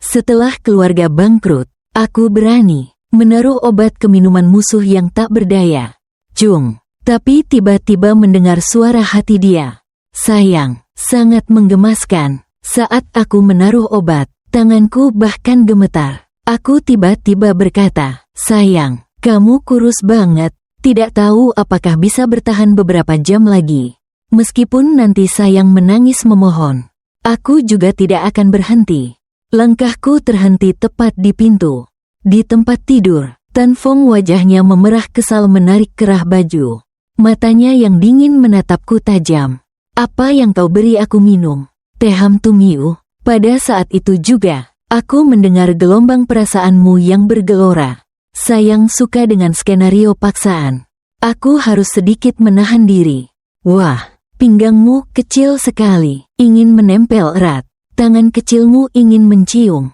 Setelah keluarga bangkrut, aku berani menaruh obat ke minuman musuh yang tak berdaya. Chung, tapi tiba-tiba mendengar suara hati dia. Sayang, sangat menggemaskan. Saat aku menaruh obat, tanganku bahkan gemetar. Aku tiba-tiba berkata, sayang, kamu kurus banget. Tidak tahu apakah bisa bertahan beberapa jam lagi. Meskipun nanti sayang menangis memohon, aku juga tidak akan berhenti. Langkahku terhenti tepat di pintu. Di tempat tidur, Tan Fong wajahnya memerah kesal menarik kerah baju. Matanya yang dingin menatapku tajam. Apa yang kau beri aku minum? Teh Ham Tumiu. Pada saat itu juga, aku mendengar gelombang perasaanmu yang bergelora. Sayang suka dengan skenario paksaan. Aku harus sedikit menahan diri. Wah, pinggangmu kecil sekali, ingin menempel erat. Tangan kecilmu ingin mencium.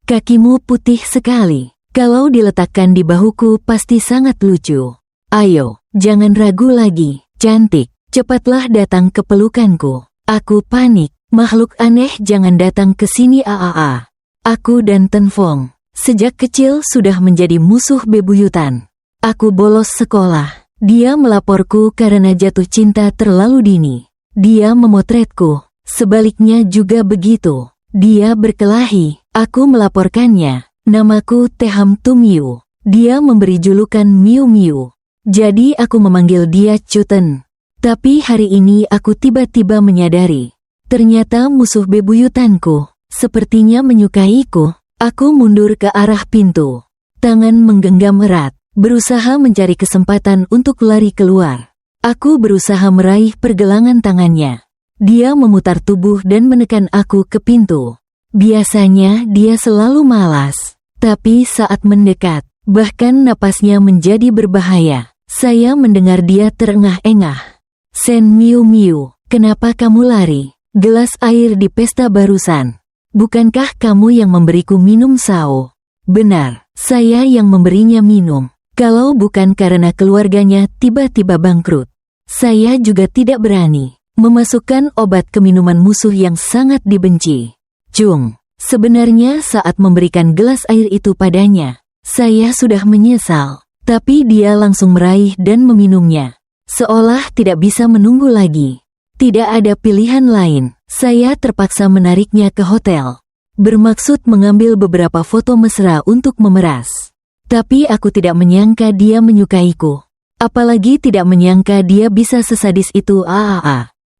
Kakimu putih sekali. Kalau diletakkan di bahuku pasti sangat lucu. Ayo, jangan ragu lagi, cantik. Cepatlah datang ke pelukanku. Aku panik. Makhluk aneh jangan datang ke sini. Aku dan Tan Fong sejak kecil sudah menjadi musuh bebuyutan. Aku bolos sekolah. Dia melaporku karena jatuh cinta terlalu dini. Dia memotretku. Sebaliknya juga begitu. Dia berkelahi. Aku melaporkannya. Namaku Teh Ham Tumiu. Dia memberi julukan Miu Miu. Jadi aku memanggil dia Cuten. Tapi hari ini aku tiba-tiba menyadari. Ternyata musuh bebuyutanku sepertinya menyukaiku. Aku mundur ke arah pintu. Tangan menggenggam erat. Berusaha mencari kesempatan untuk lari keluar. Aku berusaha meraih pergelangan tangannya. Dia memutar tubuh dan menekan aku ke pintu. Biasanya dia selalu malas. Tapi saat mendekat, bahkan napasnya menjadi berbahaya. Saya mendengar dia terengah-engah. Sen Miu Miu, kenapa kamu lari? Gelas air di pesta barusan. Bukankah kamu yang memberiku minum sao? Benar, saya yang memberinya minum. Kalau bukan karena keluarganya tiba-tiba bangkrut, saya juga tidak berani memasukkan obat ke minuman musuh yang sangat dibenci. Chung, sebenarnya saat memberikan gelas air itu padanya, saya sudah menyesal. Tapi dia langsung meraih dan meminumnya. Seolah tidak bisa menunggu lagi. Tidak ada pilihan lain. Saya terpaksa menariknya ke hotel. Bermaksud mengambil beberapa foto mesra untuk memeras. Tapi aku tidak menyangka dia menyukaiku. Apalagi tidak menyangka dia bisa sesadis itu.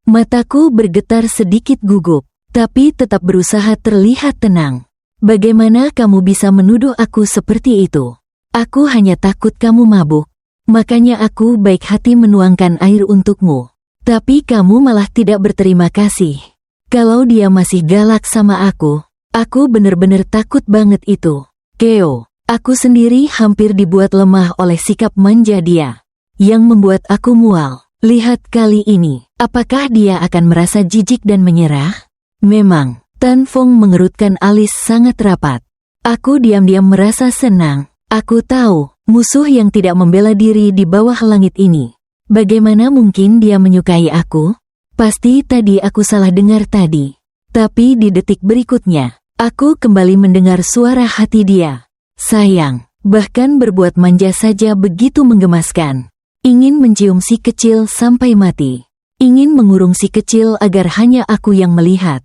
Mataku bergetar sedikit gugup, tapi tetap berusaha terlihat tenang. Bagaimana kamu bisa menuduh aku seperti itu? Aku hanya takut kamu mabuk. Makanya aku baik hati menuangkan air untukmu. Tapi kamu malah tidak berterima kasih. Kalau dia masih galak sama aku bener-bener takut banget itu. Keo, aku sendiri hampir dibuat lemah oleh sikap manja dia. Yang membuat aku mual. Lihat kali ini, apakah dia akan merasa jijik dan menyerah? Memang, Tan Fong mengerutkan alis sangat rapat. Aku diam-diam merasa senang. Aku tahu, musuh yang tidak membela diri di bawah langit ini. Bagaimana mungkin dia menyukai aku? Pasti tadi aku salah dengar tadi. Tapi di detik berikutnya, aku kembali mendengar suara hati dia. Sayang, bahkan berbuat manja saja begitu menggemaskan. Ingin mencium si kecil sampai mati. Ingin mengurung si kecil agar hanya aku yang melihat.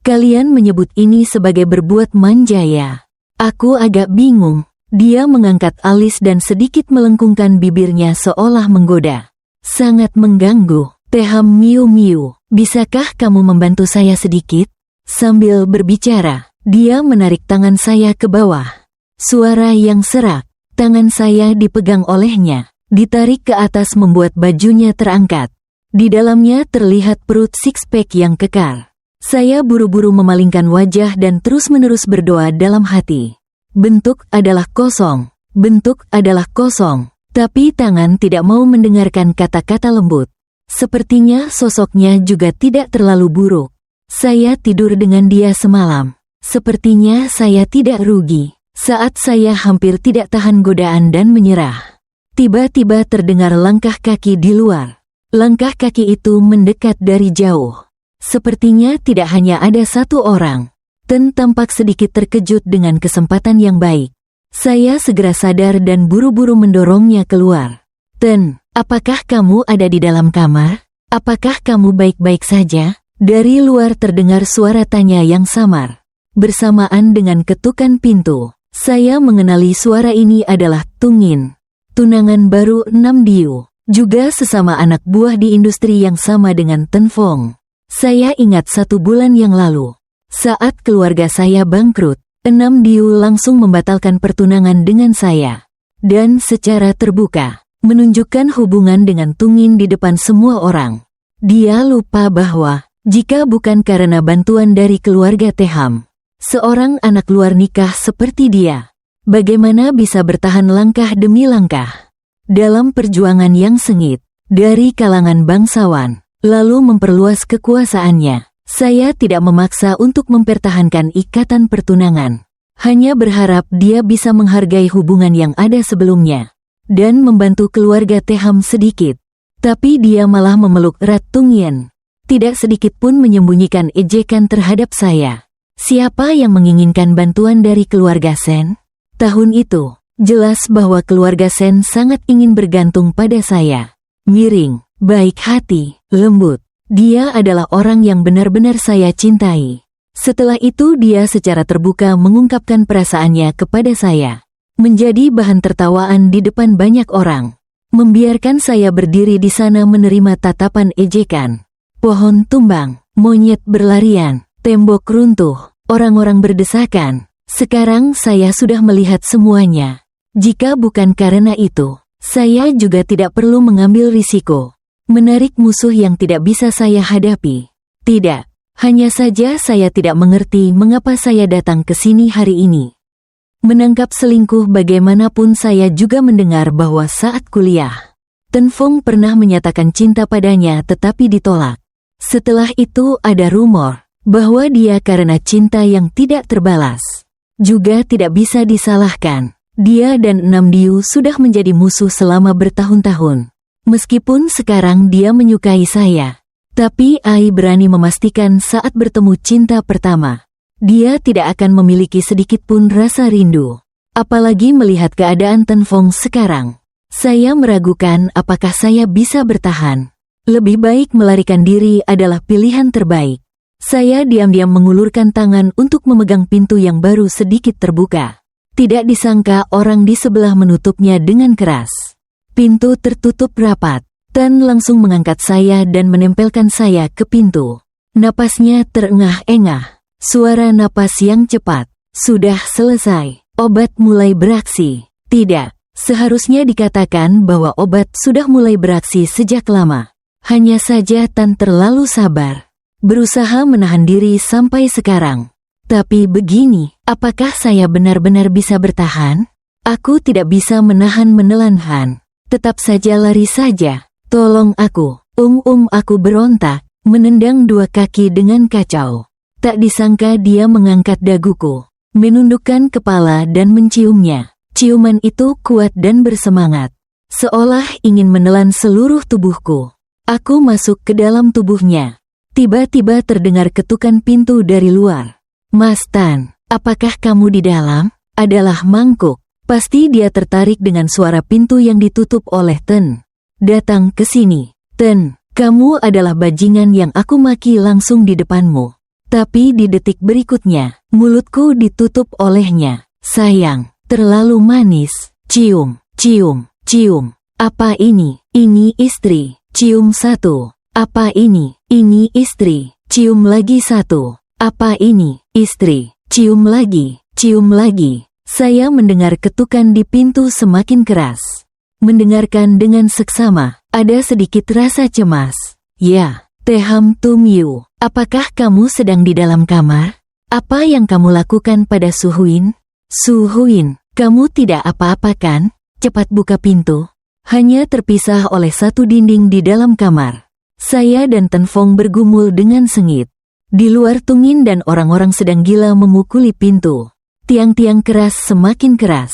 Kalian menyebut ini sebagai berbuat manja ya? Aku agak bingung. Dia mengangkat alis dan sedikit melengkungkan bibirnya seolah menggoda. Sangat mengganggu. Teh Ham Miu Miu, bisakah kamu membantu saya sedikit? Sambil berbicara, dia menarik tangan saya ke bawah. Suara yang serak. Tangan saya dipegang olehnya, ditarik ke atas membuat bajunya terangkat. Di dalamnya terlihat perut six-pack yang kekar. Saya buru-buru memalingkan wajah dan terus-menerus berdoa dalam hati. Bentuk adalah kosong, tapi tangan tidak mau mendengarkan kata-kata lembut. Sepertinya sosoknya juga tidak terlalu buruk. Saya tidur dengan dia semalam. Sepertinya saya tidak rugi. Saat saya hampir tidak tahan godaan dan menyerah, tiba-tiba terdengar langkah kaki di luar. Langkah kaki itu mendekat dari jauh. Sepertinya tidak hanya ada satu orang. Ten tampak sedikit terkejut dengan kesempatan yang baik. Saya segera sadar dan buru-buru mendorongnya keluar. Ten, apakah kamu ada di dalam kamar? Apakah kamu baik-baik saja? Dari luar terdengar suara tanya yang samar. Bersamaan dengan ketukan pintu, saya mengenali suara ini adalah Tungin, tunangan baru Nam Diu, juga sesama anak buah di industri yang sama dengan Ten Fong. Saya ingat 1 bulan yang lalu, saat keluarga saya bangkrut, Nam Diu langsung membatalkan pertunangan dengan saya. Dan secara terbuka, menunjukkan hubungan dengan Tungin di depan semua orang. Dia lupa bahwa, jika bukan karena bantuan dari keluarga Teham, seorang anak luar nikah seperti dia, bagaimana bisa bertahan langkah demi langkah dalam perjuangan yang sengit dari kalangan bangsawan, lalu memperluas kekuasaannya. Saya tidak memaksa untuk mempertahankan ikatan pertunangan, hanya berharap dia bisa menghargai hubungan yang ada sebelumnya dan membantu keluarga Teham sedikit. Tapi dia malah memeluk erat Tungin. Tidak sedikit pun menyembunyikan ejekan terhadap saya. Siapa yang menginginkan bantuan dari keluarga Sen? Tahun itu, jelas bahwa keluarga Sen sangat ingin bergantung pada saya. Miring, baik hati, lembut. Dia adalah orang yang benar-benar saya cintai. Setelah itu dia secara terbuka mengungkapkan perasaannya kepada saya. Menjadi bahan tertawaan di depan banyak orang. Membiarkan saya berdiri di sana menerima tatapan ejekan. Pohon tumbang, monyet berlarian, tembok runtuh, orang-orang berdesakan. Sekarang saya sudah melihat semuanya. Jika bukan karena itu, saya juga tidak perlu mengambil risiko. Menarik musuh yang tidak bisa saya hadapi. Tidak, hanya saja saya tidak mengerti mengapa saya datang ke sini hari ini. Menangkap selingkuh bagaimanapun saya juga mendengar bahwa saat kuliah, Ten Fong pernah menyatakan cinta padanya tetapi ditolak. Setelah itu ada rumor bahwa dia karena cinta yang tidak terbalas juga tidak bisa disalahkan. Dia dan Nam Diu sudah menjadi musuh selama bertahun-tahun. Meskipun sekarang dia menyukai saya, tapi Ai berani memastikan saat bertemu cinta pertama, dia tidak akan memiliki sedikit pun rasa rindu. Apalagi melihat keadaan Ten Fong sekarang, saya meragukan apakah saya bisa bertahan. Lebih baik melarikan diri adalah pilihan terbaik. Saya diam-diam mengulurkan tangan untuk memegang pintu yang baru sedikit terbuka. Tidak disangka orang di sebelah menutupnya dengan keras. Pintu tertutup rapat. Tan langsung mengangkat saya dan menempelkan saya ke pintu. Napasnya terengah-engah. Suara napas yang cepat. Sudah selesai. Obat mulai beraksi. Tidak, seharusnya dikatakan bahwa obat sudah mulai beraksi sejak lama. Hanya saja Tan terlalu sabar. Berusaha menahan diri sampai sekarang. Tapi begini, apakah saya benar-benar bisa bertahan? Aku tidak bisa menahan menelan. Tetap saja lari saja. Tolong aku. Aku berontak, menendang 2 kaki dengan kacau. Tak disangka dia mengangkat daguku, menundukkan kepala dan menciumnya. Ciuman itu kuat dan bersemangat, seolah ingin menelan seluruh tubuhku. Aku masuk ke dalam tubuhnya. Tiba-tiba terdengar ketukan pintu dari luar. Mas Tan, apakah kamu di dalam? Adalah Mangkuk. Pasti dia tertarik dengan suara pintu yang ditutup oleh Ten. Datang ke sini. Ten, kamu adalah bajingan yang aku maki langsung di depanmu. Tapi di detik berikutnya, mulutku ditutup olehnya. Sayang, terlalu manis. Cium, cium, cium. Apa ini? Ini istri. Cium 1. Apa ini? Ini istri. Cium lagi 1. Apa ini? Istri. Cium lagi. Cium lagi. Saya mendengar ketukan di pintu semakin keras. Mendengarkan dengan seksama, ada sedikit rasa cemas. Ya, Teham Tum Yu, apakah kamu sedang di dalam kamar? Apa yang kamu lakukan pada Su Huin? Su Huin, kamu tidak apa-apa kan? Cepat buka pintu. Hanya terpisah oleh 1 dinding di dalam kamar. Saya dan Ten Fong bergumul dengan sengit. Di luar Tungin dan orang-orang sedang gila memukuli pintu. Tiang-tiang keras semakin keras.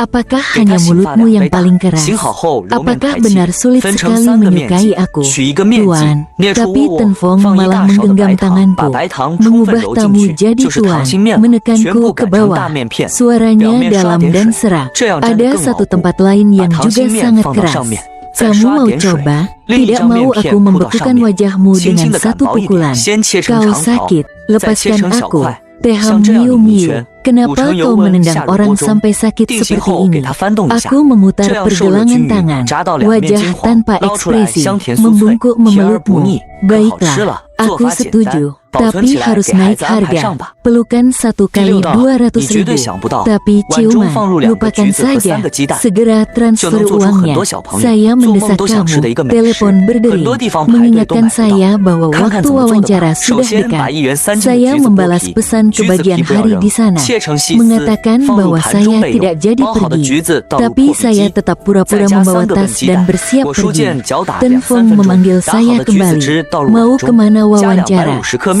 Apakah 给它 hanya 醒发 mulutmu 2 yang 倍大 paling keras? 醒好后揉面 Apakah 排气 benar sulit 分成 sekali 3个面 menyukai 剂 aku? 取一个面剂 Tuan, 捏出 tapi 窝窝 Tenfong 放一 malah 大勺的 menggenggam 白糖 tanganku, 把白糖充分 mengubah 揉进 tamu 去 jadi 就是糖 tuan, 心面了全 menekanku 部 ke 擀成大 bawah. 面片 Suaranya 表面刷 dalam 点 dan 水 serak. 这样粘 Ada 得更牢 satu 固 tempat lain 把 yang 糖 juga 心面 sangat 放到 keras. 上面再 Kamu 刷 mau 点水 coba? 另一 Tidak 张面 mau 片 aku 铺到上 membekukan 面 wajahmu 轻轻 dengan 地擀 satu 薄一点 pukulan. 先切成 Kau 长条 sakit, 再切 lepaskan 成小 aku. 块 Teham 像这样 Miu 拧一 Miu, 圈 kenapa 鼓成油 kau 温 menendang 下入 orang 锅中 sampai sakit 定型 seperti 后给 ini? 它翻动一下 Aku memutar 这样受热 pergelangan 均匀 tangan, 炸到两面 wajah 金黄 tanpa 捞出来 ekspresi, 香甜酥脆 membungkuk 甜而不 memelukmu. 腻更好吃 Baiklah, 了做 aku 法简单 setuju. 保存起 Tapi 来 harus 给孩 naik 子安排 harga. 上吧 Pelukan 1 第 kali 6道你 200绝对 ribu. 想不到 Tapi 碗中 Ciuman, 放入2个 lupakan 橘子和 saja. 3个鸡蛋 Segera 就 transfer 能做出很 uangnya. 多小朋友 Saya 做梦 mendesak 都想吃的一个 kamu. 美食 Telepon 很 berdering, 多地方排队都 mengingatkan 买不到 saya bahwa 看看 waktu 怎么做的 wawancara 吧首 sudah 先把 dekat. 1元3斤的 Saya 橘子剥 membalas 皮 pesan ke 橘子 bagian 皮不要 hari 扔 di sana, 切成细丝 mengatakan 放入 bahwa 盘中 saya 备用 tidak jadi 剥好的 pergi. 橘子倒入 Tapi 破皮 saya 机 tetap 再 pura-pura 加 membawa 3个 tas 笨鸡 dan 蛋 bersiap 果蔬 pergi. 键搅打 Tenfong 2-3分钟 memanggil 打好 saya 的橘子 kembali. 汁倒入 Mau 碗中 kemana 加 wawancara? 250克面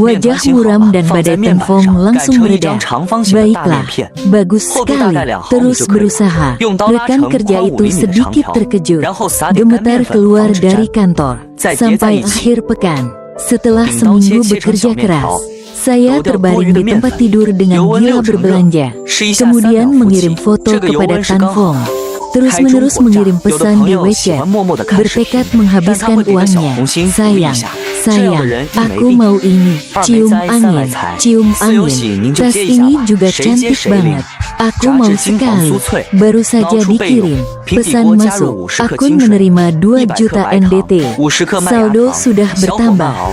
Wajah 面团醒好 muram 了 dan 放在 badai 面板 tenfong 上，改 langsung 成一 mereda. 张长方形的大面 Baiklah, 片， bagus 厚度大概 sekali. 2毫米 Terus 就可以了。 berusaha. 用刀拉 Rekan 成 kerja 宽5 itu 厘米的长 sedikit 条， terkejut. 然后撒点干 Gemetar 面粉， keluar 防止 dari 粘。 kantor. 再叠在 Sampai 一起。 akhir pekan. Setelah 顶刀切 seminggu 切成小 bekerja 面条， keras, saya 揉掉多 terbaring 余的 di 面 tempat 粉， tidur dengan 油温 gila 6成热， berbelanja. 试一下3 Kemudian 秒服 mengirim 气， foto 这个油 kepada 温是刚好 Tanfong. 的。 Terus-menerus 开中火炸， mengirim 有的 pesan 朋 di 友喜 WeChat. 欢默默地看视频， Bertekad 但他 menghabiskan 会点个小 uangnya. 红心鼓励一 Sayang, 下。这样的 sayang, 人一枚 aku 币， mau ini. 2枚 Cium 栽3来 angin, 财， cium 自由喜 angin. 您就 Tas 接一下 ini 吧， juga 谁接 cantik 谁领。 banget. Aku 炸 mau 至金黄 sekali. 酥脆， Baru 捞 saja 出备用， dikirim. 平底 Pesan 锅加入 masuk. 50克 Akun 清水， menerima 2 100克 juta 白糖 NDT. ，50克麦芽 Saldo 糖， sudah 小火慢 bertambah. 熬。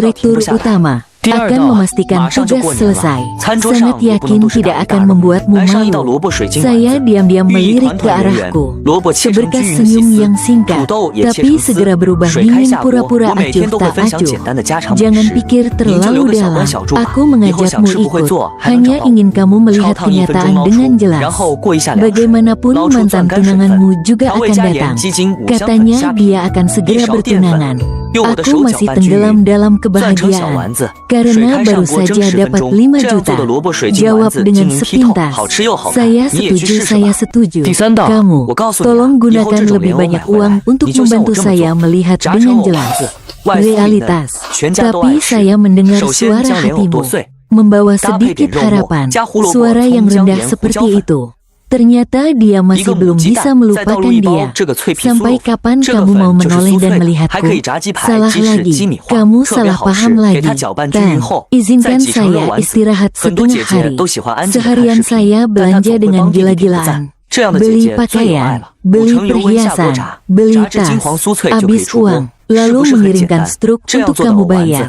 Direktur 停不下来。 utama 第二 akan 道 memastikan 马上就 tugas 过年了， selesai. 餐桌 Sangat 上也不能 yakin 都是 tidak 大 akan 肉。 membuatmu 来上一道 malu. 萝卜水晶丸 Saya 子， diam-diam 寓意 melirik 团 ke 团圆圆。 arahku. 萝卜切成 Seberkas 均匀的细 senyum 丝， yang 土 singkat, 豆也切 tapi 成丝， segera berubah 水开 dingin 下锅。 pura-pura 我每天 acuh 都会 tak 分享 acuh. 简单的家常美 Jangan 食。 pikir 您就留 terlalu 个小 dalam. 关小筑吧， Aku 以后想 mengajakmu 吃不会 ikut. 做还能找 Hanya 到我。 ingin kamu 焯 melihat 烫1分钟 kenyataan 捞 dengan 出， jelas. 然后过一下凉水， Bagaimanapun 捞出 mantan 攥干水分， tunanganmu juga 调味 akan 加盐、 datang. 鸡精、五香粉、 Katanya 虾皮， dia akan 一 segera 勺淀粉， bertunangan. 用我的 Aku 手搅 masih 拌均 tenggelam 匀， dalam 攥成小 kebahagiaan. 丸子。水 Karena 开上 baru 锅蒸 saja 10分 dapat 钟， 5这样做 juta. 的萝卜水晶丸 Jawab 子 dengan 晶莹剔透， sepintas. 好吃又好看。 Saya 你也去 setuju, 试试 saya 吧。 setuju. 第三道， Kamu 我告诉你啊， tolong 以后 gunakan 这种 lebih 莲藕 banyak 买回 uang 来， untuk 你就像我 membantu 这么 saya 做， melihat 炸成 dengan 藕丸 jelas. 子，外酥里嫩， Realitas. 全家都爱 Tapi 吃。 saya mendengar 首先 suara 将莲藕剁 hatimu 碎， membawa 搭配点 sedikit 肉末， harapan. 加胡萝卜、 Suara yang 葱姜 rendah 盐、胡椒 seperti 粉。 itu. Ternyata dia 一 masih 个母 belum 鸡 bisa 蛋，再倒入 melupakan 一包 dia. 这个脆皮酥 Sampai 肉， kapan 这个 kamu mau 粉就是 menoleh 酥脆 dan 的，还可以 melihatku? 炸鸡排、 Salah 鸡翅、鸡 lagi, 米花， kamu 特别 salah 好吃。 paham 给它 lagi. 搅拌均匀 Dan 后，再 izinkan 挤成肉 saya 丸子。 istirahat 很多 setengah 姐姐 hari. 都喜欢安静的看 Seharian 视 saya 频，但她 belanja 总会 dengan 帮弟弟点个 gila-gilaan. 赞。这样的姐 Beli 姐最有爱 pakaian, 了。5 beli 成油温下锅 perhiasan, 炸， beli 炸至金 tas, 黄酥脆就可以 habis 出锅， uang, 是 lalu 不是很简 mengirimkan 单？ struk 这样 untuk 做的 kamu 藕丸子， bayar.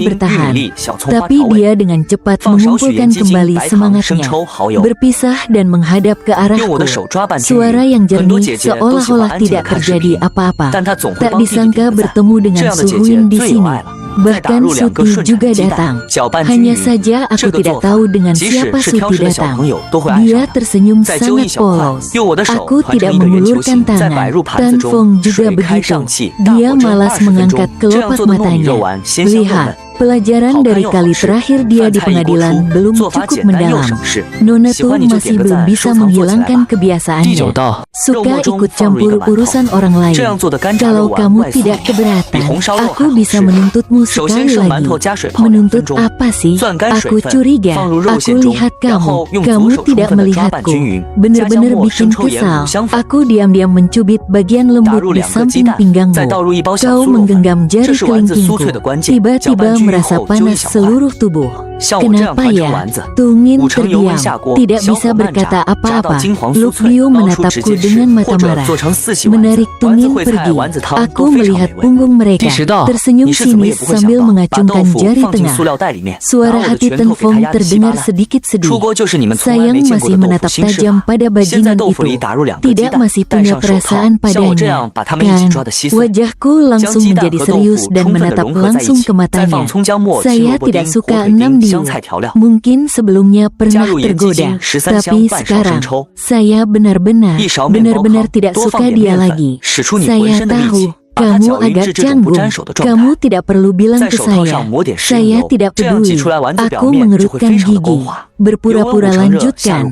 berusaha bertahan, 玉米粒小葱花 tapi 调味， dia dengan cepat 放少许盐 mengumpulkan 鸡精、 kembali 白糖、生 semangatnya, 抽、蚝油， berpisah dan menghadap ke 用我 arahku. 的手抓拌均 Suara 匀。 yang 很多 jernih 姐姐都喜欢 seolah-olah 安静地 tidak 看视 terjadi 频， apa-apa. 但她总会 Tak 帮弟弟 disangka 点个赞。 bertemu 这 dengan 样的姐 Suhuin 姐 di 最有 sini. 爱了。再打 Bahkan 入2个 Suti 顺 juga 产鸡蛋， datang. 搅拌均 Hanya 匀。 saja 这 aku 个 tidak 做法， tahu dengan 即 siapa 使是挑 Suti 食的小 datang. 朋友都会爱 Dia 上的。 tersenyum 再揪一 sangat 小块， polos. 用我的手 Aku 团成 tidak 一个圆球 mengulurkan 形，再摆 tangan. 入盘子 Tan 中， Feng juga 水开 begitu. 上气，大 Dia 火蒸 malas 20分钟。 mengangkat 这样 kelopak 做的糯米肉 matanya. 丸鲜香又 Lihat, 嫩。 pelajaran 好看 dari 又好 kali 吃， terakhir dia 饭 di 菜一锅 pengadilan 出， belum 做法 cukup 简单又 mendalam. 省事。 Nona 喜欢 tuh 你就 masih 点个 belum 赞， bisa 收藏做起来 menghilangkan 吧。第 kebiasaannya. 9道， 肉 Suka 末中 ikut 放入一个 campur 馒头， urusan orang 这 lain. 样做的干炸肉 Kalau 丸 kamu 外酥 tidak 比 keberatan, 红烧肉还 aku 好 bisa 吃。 menuntutmu 首先 sekali 生馒头 lagi. 加水泡2 Menuntut 分钟， apa sih? 攥干水 Aku 分， curiga. 放入肉 Aku 馅中， lihat 然 kamu. 后用左 Kamu 手充 tidak 分的抓拌 melihatku. 均匀，加姜 Benar-benar 末、 bikin 生抽、盐、 kesal. 五香粉。 Aku diam-diam mencubit bagian 打 lembut 入 di 2个鸡 samping 蛋，再 pinggangmu. 倒入1包小 Kau 酥肉粉， menggenggam 这 jari 是丸子酥脆 kelingkingku. 的关键。搅 Tiba-tiba 拌均匀 merasa panas seluruh tubuh. Kenapa ya? Tungin terdiam, tidak bisa berkata apa-apa. Luk Biu menatapku dengan mata marah. Menarik Tungin pergi. Aku melihat punggung mereka, tersenyum sinis sambil mengacungkan jari tengah. Suara hati Ten Fong terdengar sedikit sedih. Sayang masih menatap tajam pada bajingan itu. Tidak masih punya perasaan padanya. Kan, wajahku langsung menjadi serius dan menatap langsung ke matanya. Saya tidak suka Nam Diu. Mungkin sebelumnya pernah tergoda, tapi sekarang saya benar-benar tidak suka dia lagi. Saya tahu kamu agak canggung. Kamu tidak perlu bilang ke saya. Saya tidak peduli. Aku mengerutkan gigi. Berpura-pura lanjutkan.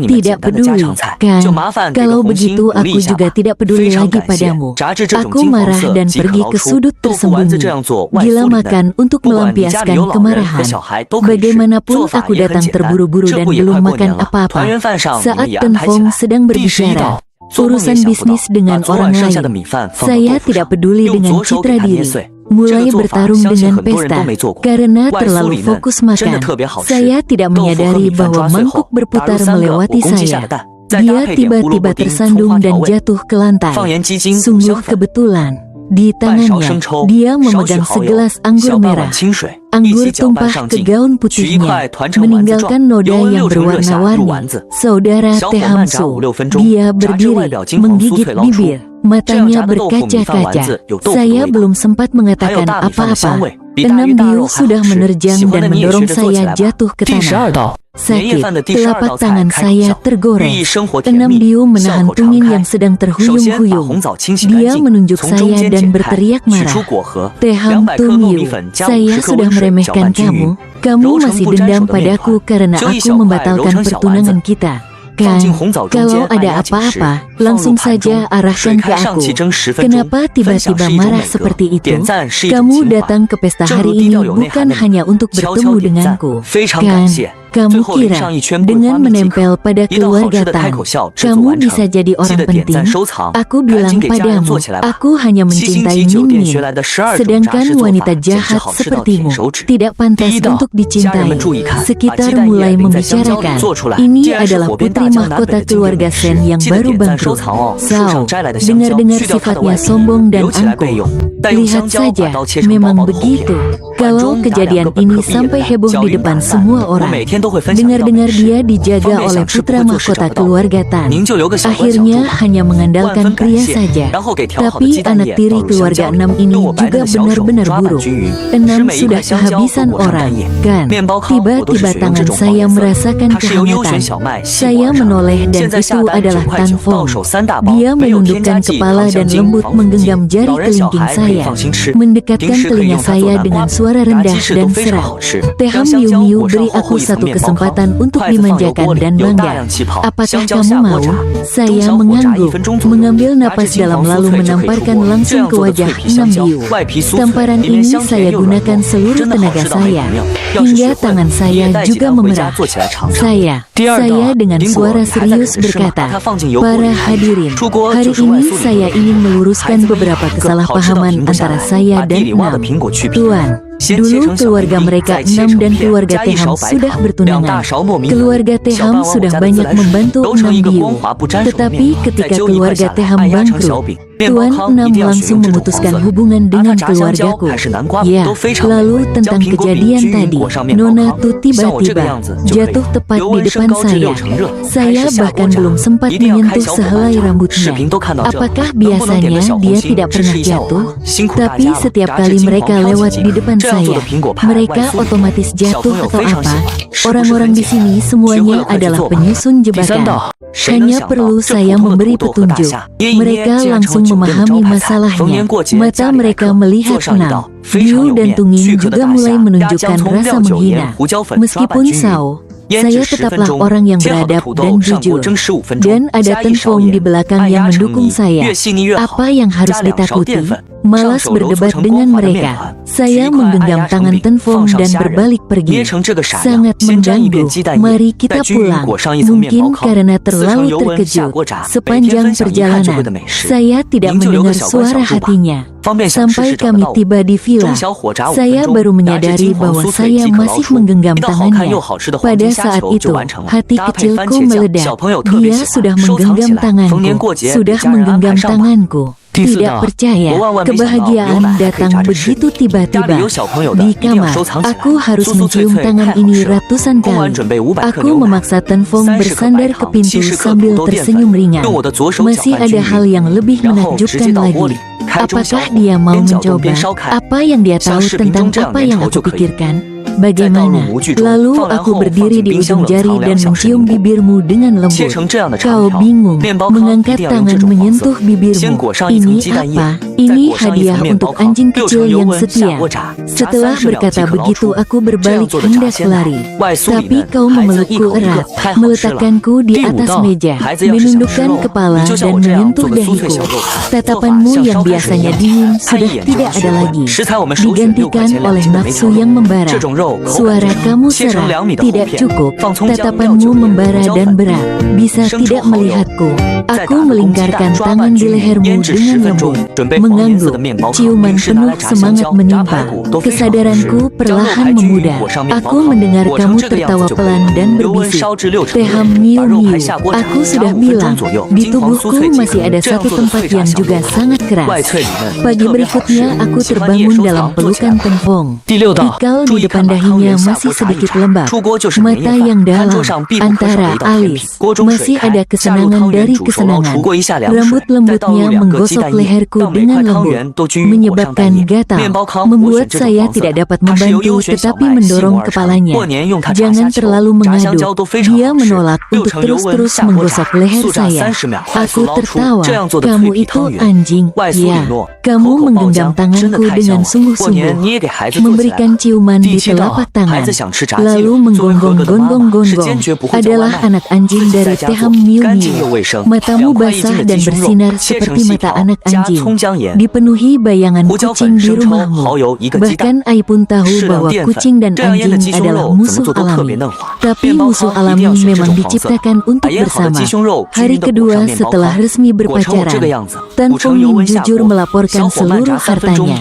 Tidak peduli. Kan, kalau begitu aku juga tidak peduli lagi padamu. Aku marah dan pergi ke sudut tersembunyi. Gila makan untuk melampiaskan kemarahan. Bagaimanapun aku datang terburu-buru dan belum makan apa-apa. Saat Ten Fong sedang berbicara urusan bisnis dengan orang lain, saya tidak peduli dengan citra diri. Mulai bertarung dengan pesta, karena terlalu fokus makan. Saya tidak menyadari bahwa mangkuk berputar melewati saya. Dia tiba-tiba tersandung dan jatuh ke lantai. Sungguh kebetulan. Di tangannya, dia memegang segelas anggur merah. Anggur tumpah ke gaun putihnya, meninggalkan noda yang berwarna-warni. Saudara Teh Hamsu, dia berdiri, menggigit bibir. Matanya berkaca-kaca. Saya belum sempat mengatakan apa-apa. Enam Diu sudah menerjang dan mendorong saya jatuh ke tanah. Sakit, telapak tangan saya tergores. Enam Diu menahan Tungin yang sedang terhuyung-huyung. Dia menunjuk saya dan berteriak marah. Teh Ham Tung-yu, saya sudah meremehkan kamu. Kamu masih dendam padaku karena aku membatalkan pertunangan kita. Kan, kalau ada apa-apa, langsung saja arahkan ke aku. Kenapa tiba-tiba marah seperti itu? Kamu datang ke pesta hari ini bukan hanya untuk bertemu denganku. Kan, kamu kira dengan menempel pada keluarga Tan, kamu bisa jadi orang penting? Aku bilang padamu, aku hanya mencintai Min Min. Sedangkan wanita jahat sepertimu tidak pantas untuk dicintai. Sekitar mulai membicarakan, ini adalah putri mahkota keluarga Sen yang baru bangkrut. Sao, dengar-dengar sifatnya sombong dan angkuh. Lihat saja, memang begitu. Kalau kejadian ini sampai heboh di depan semua orang, dengar-dengar dia dijaga oleh putra mahkota keluarga Tan, akhirnya hanya mengandalkan pria saja. Tapi anak tiri keluarga Enam ini juga benar-benar buruk. Enam sudah kehabisan orang, kan? Tiba-tiba tangan saya merasakan kehangatan. Saya menoleh dan itu adalah Tan Fong. Dia menundukkan kepala dan lembut menggenggam jari kelingking saya, mendekatkan telinga saya dengan suara rendah dan serak. Teh Ham Miu, beri aku satu kesempatan untuk dimanjakan dan bangga. Apakah kamu mau? Saya mengangguk, mengambil napas dalam lalu menamparkan langsung ke wajah Nam Diu. Tamparan ini saya gunakan seluruh tenaga saya, hingga tangan saya juga memerah. Saya dengan suara serius berkata, para hadirin, hari ini saya ingin meluruskan beberapa kesalahpahaman antara saya dan Nam. Tuan, dulu keluarga mereka Enam dan keluarga Teh Ham sudah bertunangan. Keluarga Teh Ham sudah banyak membantu Enam Diu. Tetapi ketika keluarga Teh Ham bangkrut, Tuan Enam langsung memutuskan hubungan dengan keluargaku. Ya, lalu tentang kejadian tadi, Nona Tu tiba-tiba jatuh tepat di depan saya. Saya bahkan belum sempat menyentuh sehelai rambutnya. Apakah biasanya dia tidak pernah jatuh? Tapi setiap kali mereka lewat di depan saya, mereka otomatis jatuh atau apa? Orang-orang di sini semuanya adalah penyusun jebakan. Hanya perlu saya memberi petunjuk, mereka langsung memahami masalahnya. Mata mereka melihat Enam, Diu dan Tungin juga mulai menunjukkan rasa menghina. Meskipun Sao, saya tetaplah orang yang beradab dan jujur. Dan ada Ten Fong di belakang yang mendukung saya. Apa yang harus ditakuti? malas berdebat dengan mereka. Saya menggenggam tangan Tenfong dan berbalik pergi. Sangat mengganggu. Mari kita pulang. Mungkin karena terlalu terkejut. Sepanjang perjalanan, saya tidak mendengar suara hatinya. Sampai kami tiba di villa, saya baru menyadari bahwa saya masih menggenggam tangannya. Pada saat itu, hati kecilku meledak. Dia sudah menggenggam tanganku, sudah menggenggam tanganku. Tidak percaya, kebahagiaan datang begitu tiba-tiba. Di kamar, aku harus mencium tangan ini ratusan kali. Aku memaksa Tenfong bersandar ke pintu sambil tersenyum ringan. Masih ada hal yang lebih menakjubkan lagi. Apakah dia mau mencoba? Apa yang dia tahu tentang apa yang aku pikirkan? Bagaimana? Lalu aku berdiri di ujung jari dan mencium bibirmu dengan lembut. Kau bingung, mengangkat tangan menyentuh bibirmu. Ini apa? Ini hadiah untuk anjing kecil yang setia. Setelah berkata begitu, aku berbalik hendak lari. Tapi kau memelukku erat, meletakkanku di atas meja, menundukkan kepala dan menyentuh dahiku. Tatapanmu yang biasanya dingin sudah tidak ada lagi, digantikan oleh nafsu yang membara. Suara kamu serak, tidak cukup. Tatapanmu membara dan berat. Bisa tidak melihatku. Aku melingkarkan tangan di lehermu dengan lembut, mengangguk. Ciuman penuh semangat menimpa. Kesadaranku perlahan memudar. Aku mendengar kamu tertawa pelan dan berbisik. Teham miu miu. Aku sudah bilang, di tubuhku masih ada satu tempat yang juga sangat keras. Pagi berikutnya aku terbangun dalam pelukan Tenfong. Ikal di depan dahinya masih sedikit lembab. Mata yang dalam, antara alis, masih ada kesenangan dari kesenangan. Rambut lembutnya menggosok leherku dengan lembut, menyebabkan gatal, membuat saya tidak dapat membantu tetapi mendorong kepalanya. Jangan terlalu mengaduk. Dia menolak untuk terus-terus menggosok leher saya. Aku tertawa. Kamu itu anjing. Ya, kamu menggenggam tanganku dengan sungguh-sungguh, memberikan ciuman di telapak tangan, lalu menggonggong-gonggong-gonggong. Adalah anak anjing dari Teham Miu Miu. Matamu basah dan bersinar seperti mata anak anjing. Dipenuhi bayangan kucing di rumahmu. Bahkan Ai pun tahu bahwa kucing dan anjing adalah musuh alami. Tapi musuh alami memang diciptakan untuk bersama. Hari kedua setelah resmi berpacaran, Tenfong Min jujur melaporkan seluruh hartanya.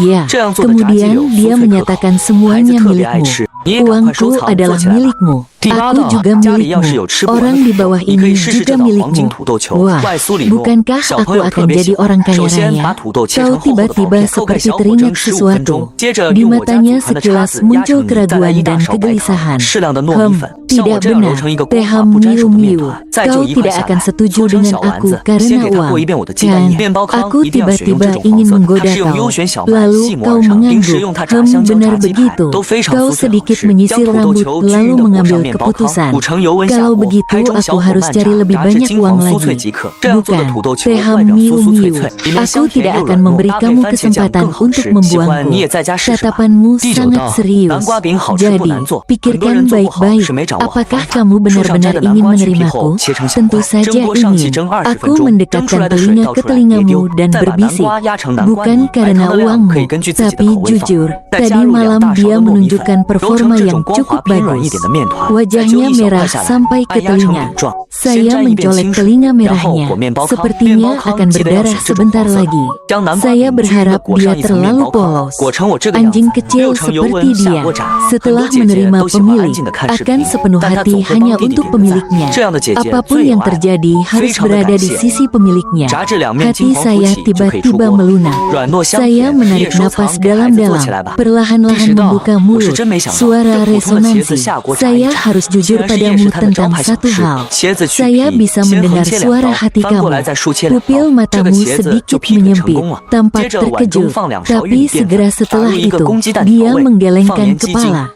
Ya, kemudian dia menyatakan semuanya milikmu. Uangku adalah milikmu. Aku juga milikmu. Orang di bawah ini juga milikmu. Wah, bukankah aku akan jadi orang kaya raya? Kau tiba-tiba seperti teringat sesuatu. Di matanya sekilas muncul keraguan dan kegelisahan. Tidak benar. Teham Miu Miu. Kau tidak akan setuju dengan aku karena uang. Kan, aku tiba-tiba ingin menggoda kau. Lalu kau mengangguk. Benar begitu. Kau sedikit menyisir rambut lalu mengambil keputusan. Kalau begitu aku harus cari lebih banyak uang lagi. Bukan, Teham Miu Miu. Aku tidak akan memberi kamu kesempatan untuk membuangku. Tatapanmu sangat serius. Jadi, pikirkan baik-baik. Apakah kamu benar-benar ingin menerimaku? Tentu saja ingin. Aku mendekatkan telinga ke telingamu dan berbisik. Bukan karena uangmu, tapi jujur, tadi malam dia menunjukkan performa yang cukup bagus. Wajahnya merah sampai ke telinga. Saya mencolek telinga merahnya. Sepertinya akan berdarah sebentar lagi. Saya berharap dia terlalu polos. Anjing kecil seperti dia, setelah menerima pemilik, akan sepenuh hati hanya untuk pemiliknya. Apapun yang terjadi harus berada di sisi pemiliknya. Hati saya tiba-tiba melunak. Saya menarik napas dalam-dalam, perlahan-lahan membuka mulut. Suara resonansi. Saya harus jujur padamu tentang satu hal. Saya bisa mendengar suara hati kamu. Pupil matamu sedikit menyempit, tampak terkejut. Tapi segera setelah itu, dia menggelengkan kepala.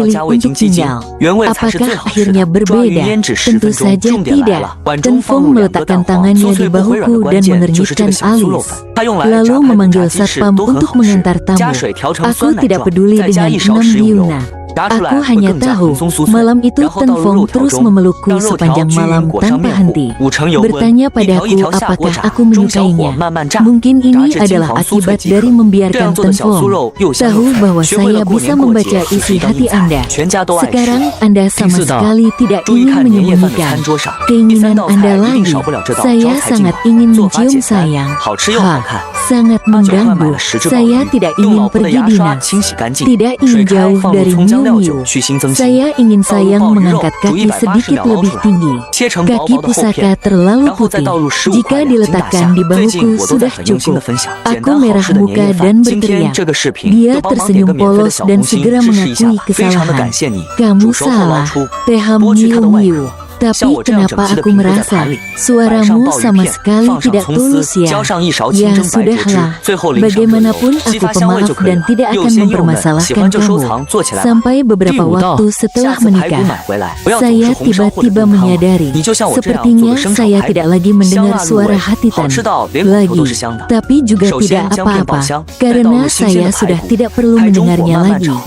memilih 加味精 untuk 鸡精， tinggal. 原味才是最 Apakah 好吃 akhirnya 的。抓鱼 berbeda? 腌制10 Tentu 分钟， saja 重点来 tidak. 了，碗 Ten 中放 Fong 入2个 meletakkan 蛋黄， tangannya 酥 di 脆不微软的 bahuku 关 dan 键就是这个 mengernyitkan 小酥肉 alis. 粉，它用来 Lalu 炸排骨、 memanggil 炸鸡翅 satpam 都很 untuk 好吃。 mengantar 加 tamu. 水调成 Aku 酸奶 tidak 状， peduli 再加 dengan 一勺 6 食用油， biuna. 炸出来 Aku 会 hanya 更加 tahu, 蓬松酥脆。 malam itu 然后 Ten 倒入 Fong 肉条 terus 中， memelukku 让肉条 sepanjang 均匀 malam 裹上 tanpa 面糊， henti. 捂成油温， Bertanya 一条一 padaku 条下锅 apakah 炸， aku 中小火 menyukainya. 慢慢炸， Mungkin 炸 ini 至金 adalah 黄酥脆 akibat 即可。 dari 这 membiarkan 样做的 Ten 小酥 Fong 肉又香 tahu 又脆， bahwa 学会 saya 了过 bisa 年过 membaca 节就是 isi 一道硬 hati 菜， Anda. 全家都爱吃。 Sekarang Anda 第 sama 4道， sekali tidak 注意 ingin 看年夜饭的 menyembunyikan 餐桌上，第 keinginan 3道菜 Anda 一定 lagi. 少不了这道招 Saya 财进 sangat 宝， ingin 做法 mencium 简单， sayang. 好吃又好 Ha, 看。 sangat 8卷换买 mengganggu. 了10只鲍 Saya 鱼， tidak 用 ingin 老婆的 pergi 牙刷 dinas. 清洗干净， Tidak 水 ingin 开 jauh 放入 dari 葱姜料 Miu 酒 Miu. 去腥增腥。 Saya ingin 倒入 sayang 鲍鱼肉， mengangkat 煮 kaki 180 sedikit 秒捞 lebih 出来， tinggi. 切成薄 Kaki 薄的厚 pusaka 片， terlalu 然后再 putih. 倒入15 Jika 块2斤大 diletakkan 虾。 di 最近 bahuku 我都在 sudah 很用心的 cukup. 分享简 Aku 单好 merah 吃的年夜 muka 饭。 dan 今天 berteriak. 这个视频 Dia 就帮忙点 tersenyum 个免费的 polos 小 dan 红心， segera 支持一下， mengakui 非常的感 kesalahan. 谢你。 Kamu 煮熟后捞 salah. 出， Teham 剥去它的 Miu 外 Miu. 壳。Tapi 像我这样整 kenapa 齐的 aku 平铺在 merasa 盘里，摆 suaramu 上鲍鱼 sama 片， sekali 放上 tidak 葱 tulus 丝， ya? 浇上一勺清 Ya 蒸白芥汁， sudahlah, 最后淋上热油， bagaimanapun 激 aku 发香味 pemaaf 就可以 dan 了。 tidak 又 akan 鲜又嫩，喜 mempermasalahkan 欢就收 kamu. 藏，做起来吧。 Sampai beberapa 第五道， waktu 下 setelah 次排骨 menikah, 买回来，不要总是 saya 红烧或者 tiba-tiba 炖汤了。 menyadari, 你就像我这样做 sepertinya 的生炒 saya 排骨， tidak lagi 香 mendengar 辣入 suara 味， hati 好 Tan 吃到连骨头都 lagi. 是香的。 Tapi juga 首先 tidak 将面爆 apa-apa, 香，再倒 karena 入新鲜 saya 的排 sudah 骨， tidak perlu 开中火 mendengarnya 慢慢 lagi. 炒，